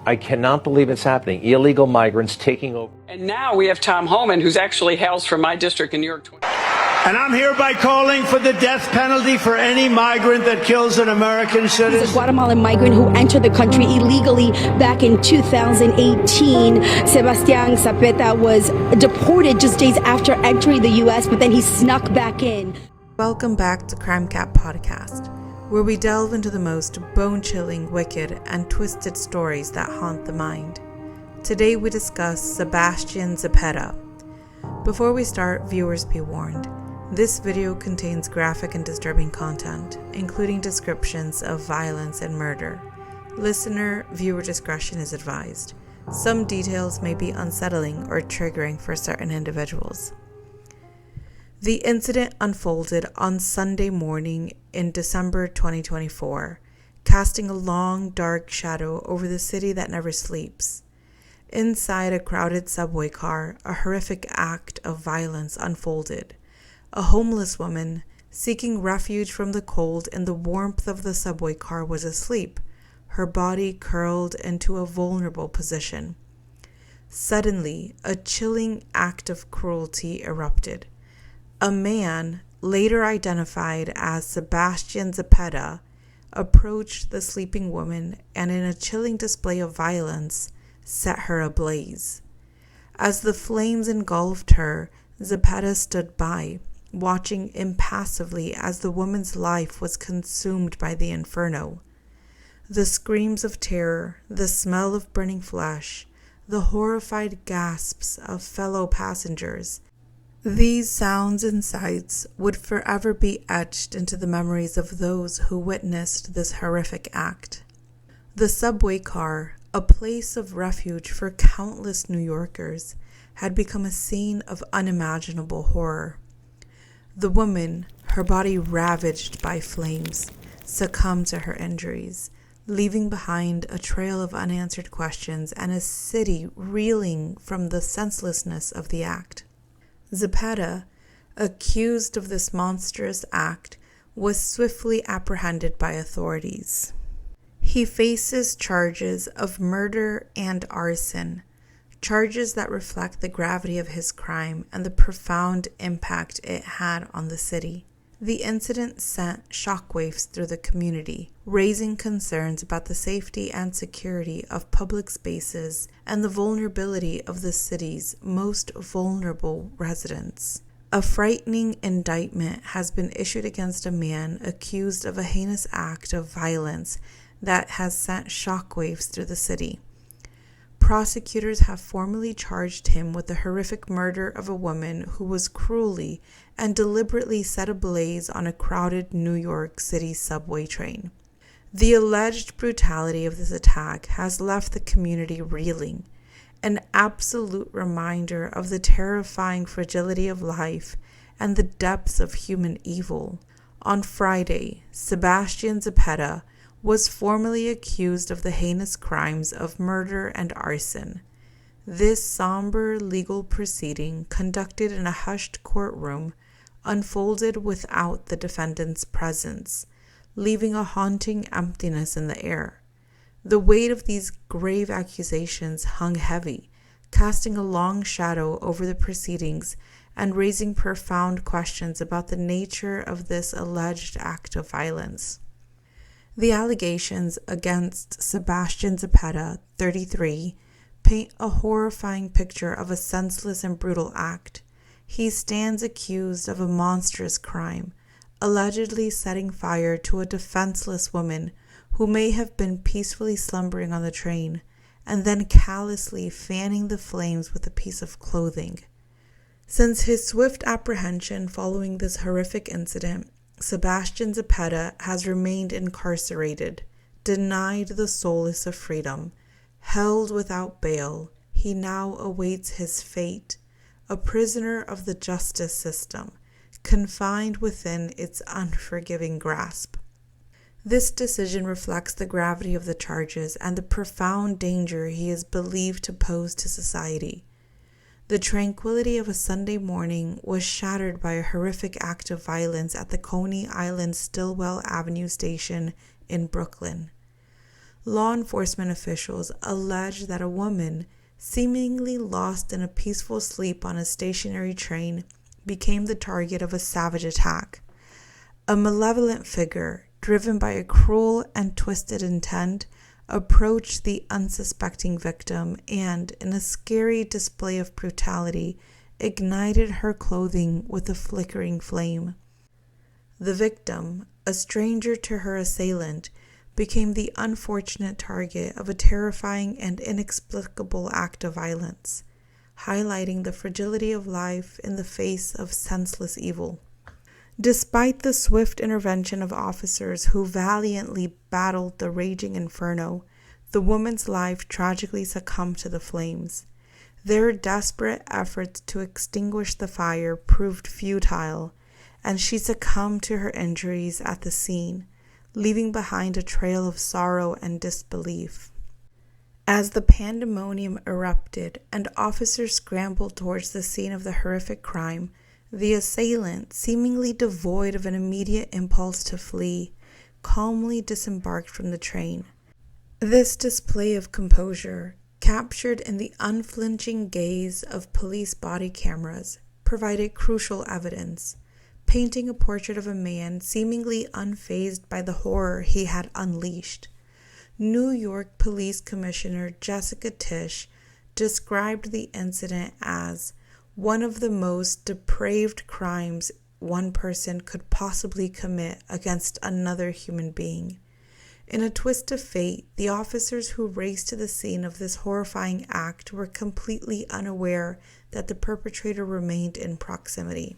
I cannot believe it's happening. Illegal migrants taking over. And now we have Tom Homan, who's actually hails from my district in New York. And I'm hereby calling for the death penalty for any migrant that kills an American citizen. He's a Guatemalan migrant who entered the country illegally back in 2018. Sebastian Zapeta was deported just days after entering the U.S., but then he snuck back in. Welcome back to Crime Cap Podcast, where we delve into the most bone-chilling, wicked, and twisted stories that haunt the mind. Today we discuss Sebastian Zapeta. Before we start, viewers be warned. This video contains graphic and disturbing content, including descriptions of violence and murder. Listener, viewer discretion is advised. Some details may be unsettling or triggering for certain individuals. The incident unfolded on Sunday morning in December 2024, casting a long, dark shadow over the city that never sleeps. Inside a crowded subway car, a horrific act of violence unfolded. A homeless woman, seeking refuge from the cold in the warmth of the subway car, was asleep, her body curled into a vulnerable position. Suddenly, a chilling act of cruelty erupted. A man, later identified as Sebastian Zapeta, approached the sleeping woman and, in a chilling display of violence, set her ablaze. As the flames engulfed her, Zapeta stood by, watching impassively as the woman's life was consumed by the inferno. The screams of terror, the smell of burning flesh, the horrified gasps of fellow passengers, these sounds and sights would forever be etched into the memories of those who witnessed this horrific act. The subway car, a place of refuge for countless New Yorkers, had become a scene of unimaginable horror. The woman, her body ravaged by flames, succumbed to her injuries, leaving behind a trail of unanswered questions and a city reeling from the senselessness of the act. Zapeta, accused of this monstrous act, was swiftly apprehended by authorities. He faces charges of murder and arson, charges that reflect the gravity of his crime and the profound impact it had on the city. The incident sent shockwaves through the community, raising concerns about the safety and security of public spaces and the vulnerability of the city's most vulnerable residents. A frightening indictment has been issued against a man accused of a heinous act of violence that has sent shockwaves through the city. Prosecutors have formally charged him with the horrific murder of a woman who was cruelly and deliberately set ablaze on a crowded New York City subway train. The alleged brutality of this attack has left the community reeling, an absolute reminder of the terrifying fragility of life and the depths of human evil. On Friday, Sebastian Zapeta was formally accused of the heinous crimes of murder and arson. This somber legal proceeding, conducted in a hushed courtroom, unfolded without the defendant's presence, leaving a haunting emptiness in the air. The weight of these grave accusations hung heavy, casting a long shadow over the proceedings and raising profound questions about the nature of this alleged act of violence. The allegations against Sebastian Zapeta, 33, paint a horrifying picture of a senseless and brutal act. He stands accused of a monstrous crime, allegedly setting fire to a defenseless woman who may have been peacefully slumbering on the train, and then callously fanning the flames with a piece of clothing. Since his swift apprehension following this horrific incident, Sebastian Zapeta has remained incarcerated, denied the solace of freedom, held without bail. He now awaits his fate, a prisoner of the justice system, confined within its unforgiving grasp. This decision reflects the gravity of the charges and the profound danger he is believed to pose to society. The tranquility of a Sunday morning was shattered by a horrific act of violence at the Coney Island Stillwell Avenue station in Brooklyn. law enforcement officials allege that a woman, seemingly lost in a peaceful sleep on a stationary train, became the target of a savage attack. A malevolent figure, driven by a cruel and twisted intent, approached the unsuspecting victim and, in a scary display of brutality, ignited her clothing with a flickering flame. The victim, a stranger to her assailant, became the unfortunate target of a terrifying and inexplicable act of violence, highlighting the fragility of life in the face of senseless evil. Despite the swift intervention of officers who valiantly battled the raging inferno, the woman's life tragically succumbed to the flames. Their desperate efforts to extinguish the fire proved futile, and she succumbed to her injuries at the scene, leaving behind a trail of sorrow and disbelief. As the pandemonium erupted and officers scrambled towards the scene of the horrific crime, the assailant, seemingly devoid of an immediate impulse to flee, calmly disembarked from the train. This display of composure, captured in the unflinching gaze of police body cameras, provided crucial evidence, painting a portrait of a man seemingly unfazed by the horror he had unleashed. New York Police Commissioner Jessica Tisch described the incident as one of the most depraved crimes one person could possibly commit against another human being. In a twist of fate, the officers who raced to the scene of this horrifying act were completely unaware that the perpetrator remained in proximity.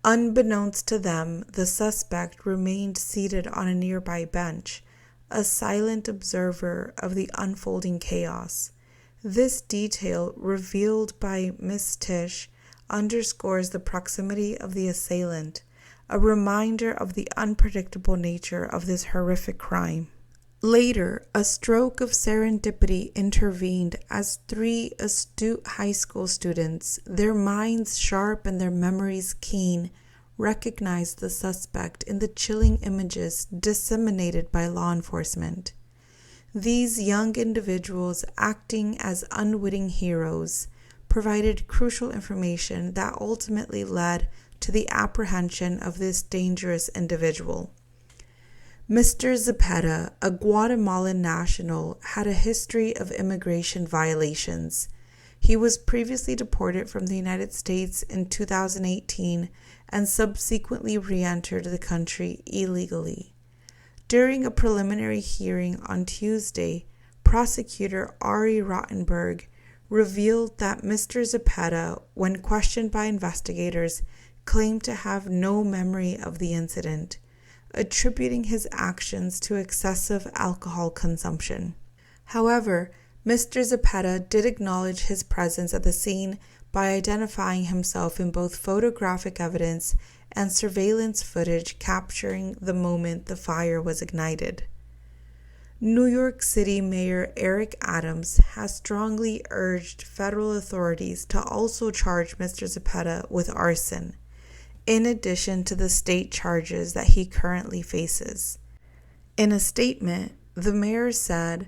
Unbeknownst to them, the suspect remained seated on a nearby bench, a silent observer of the unfolding chaos. This detail, revealed by Ms. Tisch, underscores the proximity of the assailant, a reminder of the unpredictable nature of this horrific crime. Later, a stroke of serendipity intervened as 3 astute high school students, their minds sharp and their memories keen, recognized the suspect in the chilling images disseminated by law enforcement. These young individuals, acting as unwitting heroes, provided crucial information that ultimately led to the apprehension of this dangerous individual. Mr. Zepeda, a Guatemalan national, had a history of immigration violations. He was previously deported from the United States in 2018 and subsequently re-entered the country illegally. During a preliminary hearing on Tuesday, prosecutor Ari Rottenberg revealed that Mr. Zepeda, when questioned by investigators, claimed to have no memory of the incident, attributing his actions to excessive alcohol consumption. However, Mr. Zepeda did acknowledge his presence at the scene by identifying himself in both photographic evidence and surveillance footage capturing the moment the fire was ignited. New York City Mayor Eric Adams has strongly urged federal authorities to also charge Mr. Zepeda with arson, in addition to the state charges that he currently faces. In a statement, the mayor said,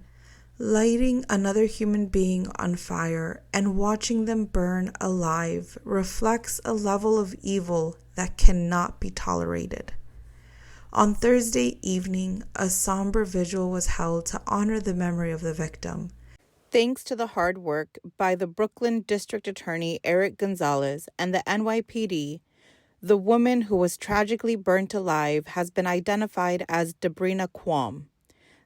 "Lighting another human being on fire and watching them burn alive reflects a level of evil that cannot be tolerated." On Thursday evening, a somber vigil was held to honor the memory of the victim. Thanks to the hard work by the Brooklyn District Attorney Eric Gonzalez and the NYPD, the woman who was tragically burnt alive has been identified as Debrina Quam.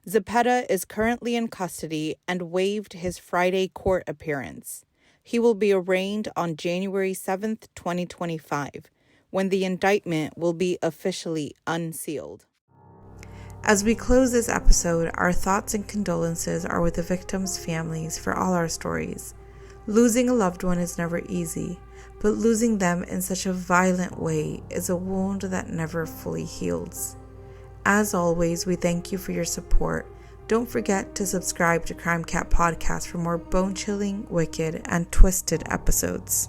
Zepeda is currently in custody and waived his Friday court appearance. He will be arraigned on January 7th, 2025, when the indictment will be officially unsealed. As we close this episode, our thoughts and condolences are with the victims' families for all our stories. Losing a loved one is never easy, but losing them in such a violent way is a wound that never fully heals. As always, we thank you for your support. Don't forget to subscribe to Crime Cat Podcast for more bone-chilling, wicked, and twisted episodes.